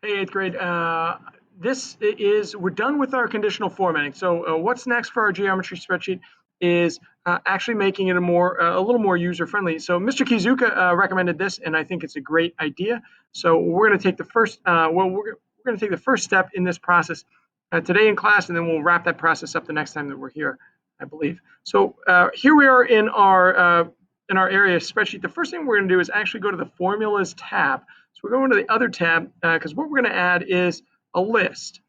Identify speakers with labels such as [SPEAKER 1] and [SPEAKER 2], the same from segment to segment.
[SPEAKER 1] Hey, eighth grade. We're done with our conditional formatting. So what's next for our geometry spreadsheet is actually making it a little more user friendly. So Mr. Kizuka recommended this, and I think it's a great idea. So we're going to take the first, we're going to take the first step in this process today in class, and then we'll wrap that process up the next time that we're here, I believe. So here we are in our area spreadsheet. The first thing we're going to do is actually go to the formulas tab. So we're going to the other tab because what we're going to add is a list.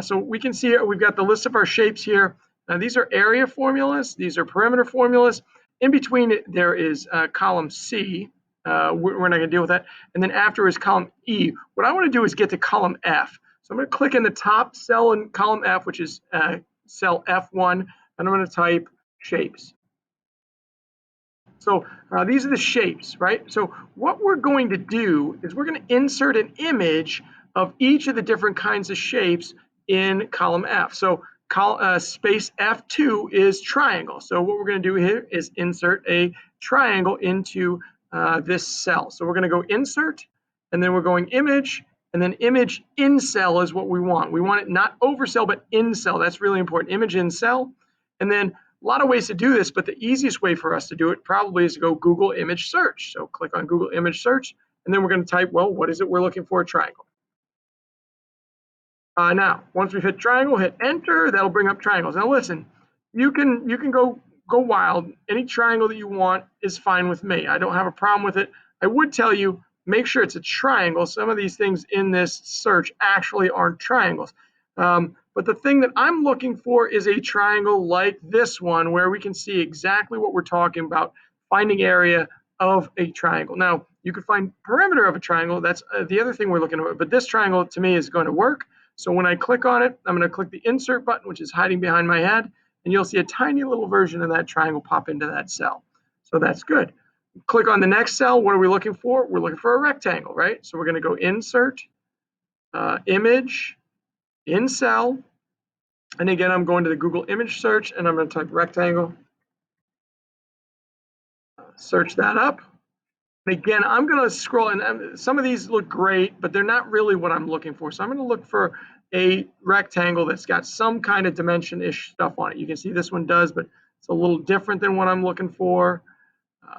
[SPEAKER 1] So we can see we've got the list of our shapes here. These are area formulas. These are perimeter formulas. In between it, there is column C. We're not going to deal with that. And then after is column E. What I want to do is get to column F. So I'm going to click in the top cell in column F, which is cell F1, and I'm going to type shapes. So these are the shapes, right? So what we're going to do is we're going to insert an image of each of the different kinds of shapes in column F. So space F2 is triangle. So what we're going to do here is insert a triangle into this cell. So we're going to go insert, and then we're going image, and then image in cell is what we want. We want it not over cell, but in cell. That's really important. Image in cell, and then a lot of ways to do this, but the easiest way for us to do it probably is to go Google image search. So click on Google image search, and then we're going to type, well, what is it we're looking for? A triangle. Now, once we've hit triangle, hit enter. That'll bring up triangles. Now listen, you can go wild. Any triangle that you want is fine with me. I don't have a problem with it. I would tell you, make sure it's a triangle. Some of these things in this search actually aren't triangles. But the thing that I'm looking for is a triangle like this one, where we can see exactly what we're talking about, finding area of a triangle. Now, you could find perimeter of a triangle. That's the other thing we're looking at. But this triangle, to me, is going to work. So when I click on it, I'm going to click the insert button, which is hiding behind my head, and you'll see a tiny little version of that triangle pop into that cell. So that's good. Click on the next cell. What are we looking for? We're looking for a rectangle, right? So we're going to go insert, image, in cell. And again, I'm going to the Google image search, and I'm going to type rectangle. Search that up. And again, I'm going to scroll, and some of these look great, but they're not really what I'm looking for. So I'm going to look for a rectangle that's got some kind of dimension-ish stuff on it. You can see this one does, but it's a little different than what I'm looking for.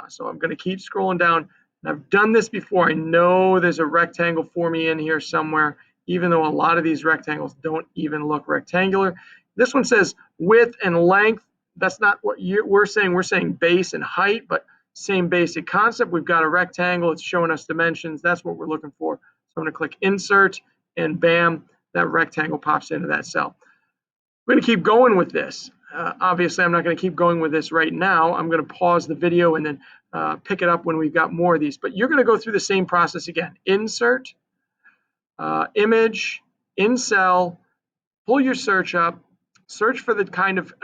[SPEAKER 1] So I'm going to keep scrolling down. And I've done this before. I know there's a rectangle for me in here somewhere, even though a lot of these rectangles don't even look rectangular. This one says width and length. That's not what we're saying. We're saying base and height, but same basic concept. We've got a rectangle. It's showing us dimensions. That's what we're looking for. So I'm going to click insert, and bam, that rectangle pops into that cell. We're going to keep going with this. Obviously, I'm not going to keep going with this right now. I'm going to pause the video and then pick it up when we've got more of these. But you're going to go through the same process again. Insert, image, in cell, pull your search up, search for the kind of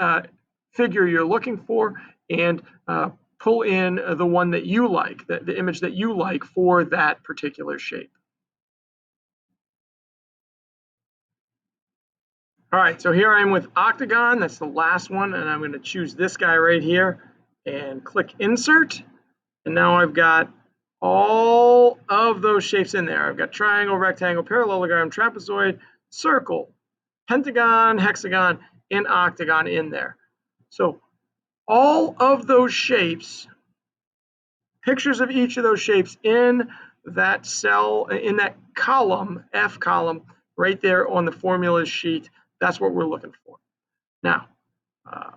[SPEAKER 1] figure you're looking for, and pull in the one that you like, the image that you like for that particular shape. All right, so here I am with octagon. That's the last one, and I'm going to choose this guy right here and click insert. And now I've got all of those shapes in there. I've got triangle, rectangle, parallelogram, trapezoid, circle, pentagon, hexagon, and octagon in there. So all of those shapes, pictures of each of those shapes in that cell, in that column, F column, right there on the formulas sheet. That's what we're looking for. Now,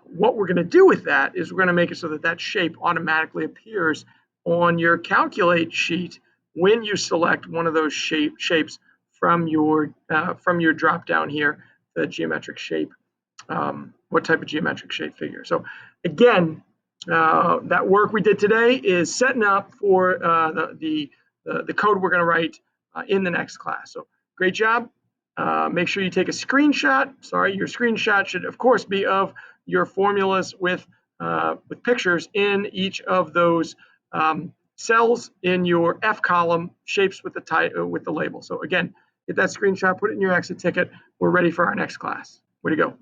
[SPEAKER 1] what we're going to do with that is we're going to make it so that that shape automatically appears on your calculate sheet when you select one of those shapes from your drop down here, the geometric shape. What type of geometric shape figure? So again, that work we did today is setting up for the code we're going to write in the next class. So great job. Make sure you take a screenshot. Sorry, your screenshot should, of course, be of your formulas with pictures in each of those cells in your F column, shapes with the label. So again, get that screenshot, put it in your exit ticket. We're ready for our next class. Way to go.